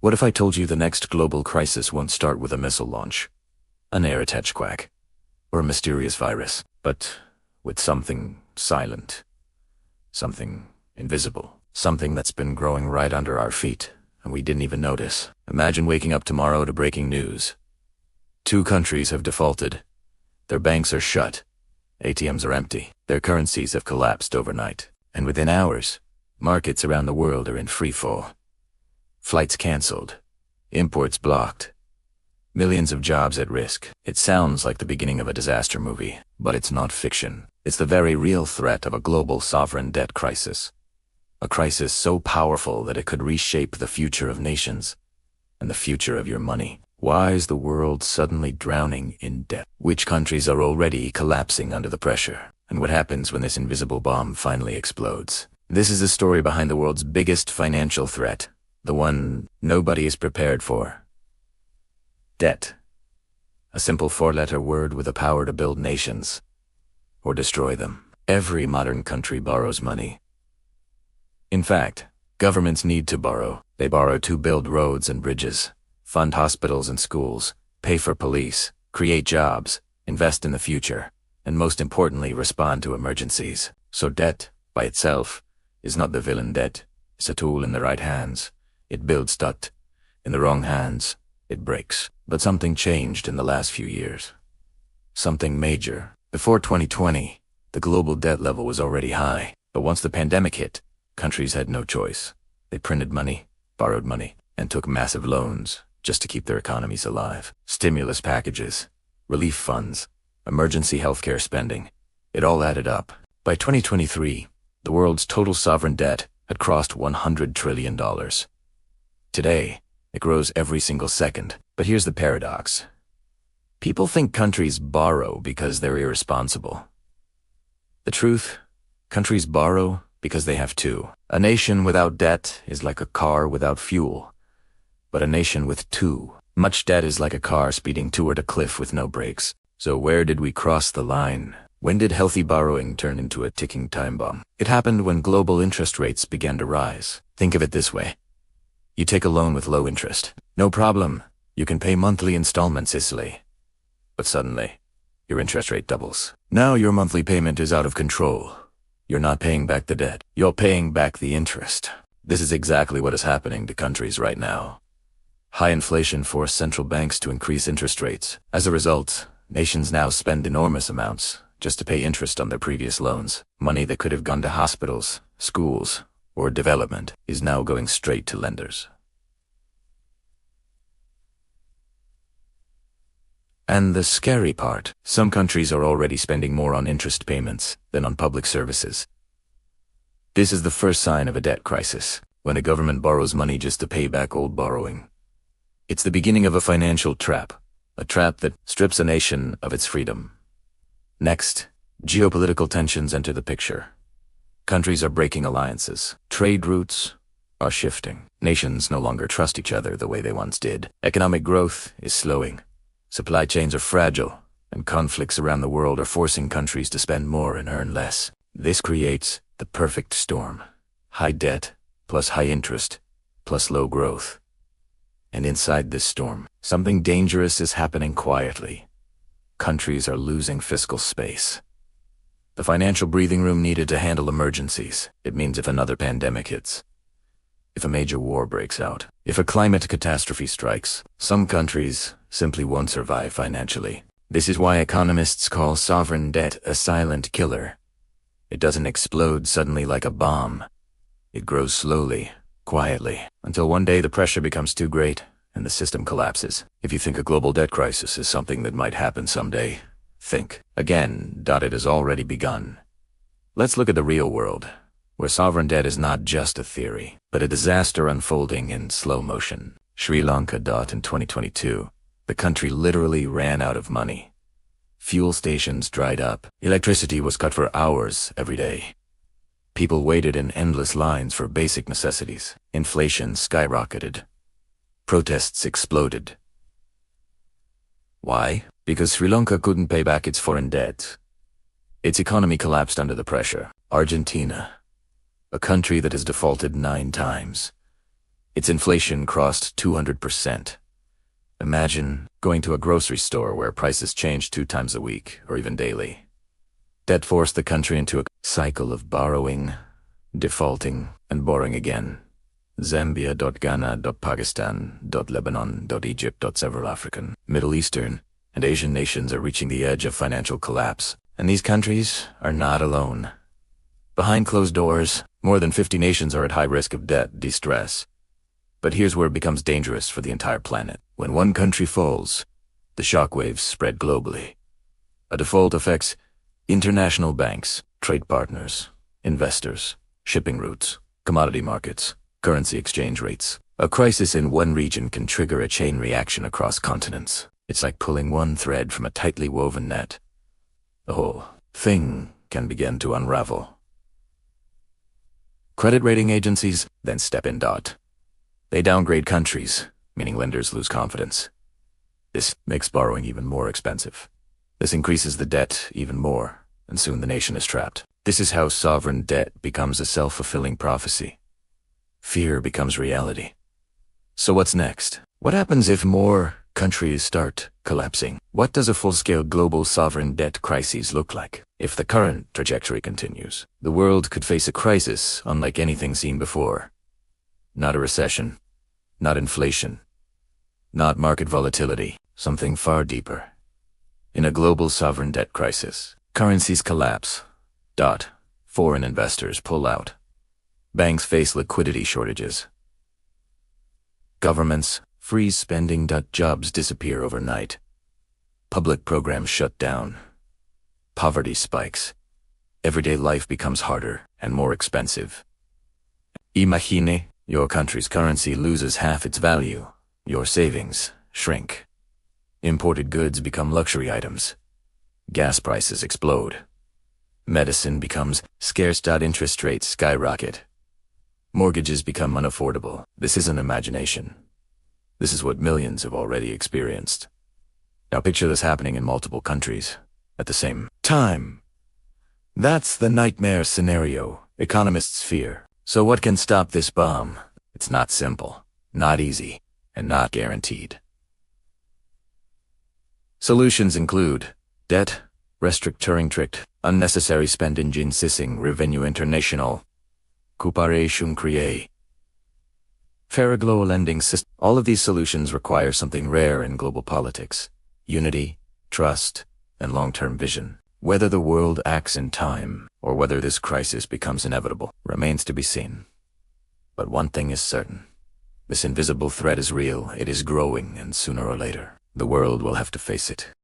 What if I told you the next global crisis won't start with a missile launch, an air-attached quack, or a mysterious virus, but with something silent, something invisible, something that's been growing right under our feet, and we didn't even notice. Imagine waking up tomorrow to breaking news. 2 countries have defaulted. Their banks are shut. ATMs are empty. Their currencies have collapsed overnight. And within hours, markets around the world are in free fall. Flights cancelled. Imports blocked. Millions of jobs at risk. It sounds like the beginning of a disaster movie, but it's not fiction. It's the very real threat of a global sovereign debt crisis. A crisis so powerful that it could reshape the future of nations and the future of your money. Why is the world suddenly drowning in debt? Which countries are already collapsing under the pressure? And what happens when this invisible bomb finally explodes? This is the story behind the world's biggest financial threat, the one nobody is prepared for. Debt. A simple 4-letter word with the power to build nations or destroy them. Every modern country borrows money. In fact, governments need to borrow. They borrow to build roads and bridges, fund hospitals and schools, pay for police, create jobs, invest in the future, and most importantly, respond to emergencies. So debt, by itself, is not the villain. Debt is a tool in the right hands. It builds debt. In the wrong hands, it breaks. But something changed in the last few years. Something major. Before 2020, the global debt level was already high. But once the pandemic hit, countries had no choice. They printed money, borrowed money, and took massive loans just to keep their economies alive. Stimulus packages, relief funds, emergency healthcare spending. It all added up. By 2023, the world's total sovereign debt had crossed $100 trillion. Today, it grows every single second. But here's the paradox. People think countries borrow because they're irresponsible. The truth, countries borrow because they have to. A nation without debt is like a car without fuel. But a nation with too much debt is like a car speeding toward a cliff with no brakes. So where did we cross the line? When did healthy borrowing turn into a ticking time bomb? It happened when global interest rates began to rise. Think of it this way. You take a loan with low interest. No problem. You can pay monthly installments easily. But suddenly, your interest rate doubles. Now your monthly payment is out of control. You're not paying back the debt. You're paying back the interest. This is exactly what is happening to countries right now. High inflation forced central banks to increase interest rates. As a result, nations now spend enormous amounts just to pay interest on their previous loans. Money that could have gone to hospitals, schools, or development is now going straight to lenders. And the scary part, some countries are already spending more on interest payments than on public services. This is the first sign of a debt crisis, when a government borrows money just to pay back old borrowing. It's the beginning of a financial trap, a trap that strips a nation of its freedom. Next, geopolitical tensions enter the picture. Countries are breaking alliances. Trade routes are shifting. Nations no longer trust each other the way they once did. Economic growth is slowing. Supply chains are fragile, and conflicts around the world are forcing countries to spend more and earn less. This creates the perfect storm. High debt, plus high interest, plus low growth. And inside this storm, something dangerous is happening quietly. Countries are losing fiscal space. The financial breathing room needed to handle emergencies. It means if another pandemic hits, if a major war breaks out, if a climate catastrophe strikes, some countries simply won't survive financially. This is why economists call sovereign debt a silent killer. It doesn't explode suddenly like a bomb. It grows slowly, quietly, until one day the pressure becomes too great and the system collapses. If you think a global debt crisis is something that might happen someday, think again. It has already begun. Let's look at the real world, where sovereign debt is not just a theory, but a disaster unfolding in slow motion. Sri Lanka. In 2022, the country literally ran out of money. Fuel stations dried up. Electricity was cut for hours every day. People waited in endless lines for basic necessities. Inflation skyrocketed. Protests exploded. Why? Because Sri Lanka couldn't pay back its foreign debt. Its economy collapsed under the pressure. Argentina, a country that has defaulted 9 times. Its inflation crossed 200%. Imagine going to a grocery store where prices change 2 times a week, or even daily. Debt forced the country into a cycle of borrowing, defaulting, and borrowing again. Zambia, Ghana, Pakistan, Lebanon, Egypt, several African, Middle Eastern, and Asian nations are reaching the edge of financial collapse, and these countries are not alone. Behind closed doors, more than 50 nations are at high risk of debt distress. But here's where it becomes dangerous for the entire planet. When one country falls, the shockwaves spread globally. A default affects international banks, trade partners, investors, shipping routes, commodity markets, currency exchange rates. A crisis in one region can trigger a chain reaction across continents. It's like pulling one thread from a tightly woven net. The whole thing can begin to unravel. Credit rating agencies then step in. They downgrade countries, meaning lenders lose confidence. This makes borrowing even more expensive. This increases the debt even more, and soon the nation is trapped. This is how sovereign debt becomes a self-fulfilling prophecy. Fear becomes reality. So what's next? What happens if more countries start collapsing? What does a full-scale global sovereign debt crisis look like? If the current trajectory continues, the world could face a crisis unlike anything seen before. Not a recession, not inflation, not market volatility, something far deeper. In a global sovereign debt crisis, currencies collapse. Foreign investors pull out. Banks face liquidity shortages. Governments freeze spending. Jobs disappear overnight. Public programs shut down. Poverty spikes. Everyday life becomes harder and more expensive. Imagine your country's currency loses half its value. Your savings shrink. Imported goods become luxury items. Gas prices explode. Medicine becomes scarce. Interest rates skyrocket. Mortgages become unaffordable. This isn't imagination. This is what millions have already experienced. Now picture this happening in multiple countries at the same time. That's the nightmare scenario economists fear. So what can stop this bomb? It's not simple, not easy, and not guaranteed. Solutions include debt restructuring, unnecessary spending, insisting revenue international, coopération créée, fair global lending system. All of these solutions require something rare in global politics: unity, trust, and long-term vision. Whether the world acts in time, or whether this crisis becomes inevitable, remains to be seen. But one thing is certain. This invisible threat is real, it is growing, and sooner or later, the world will have to face it.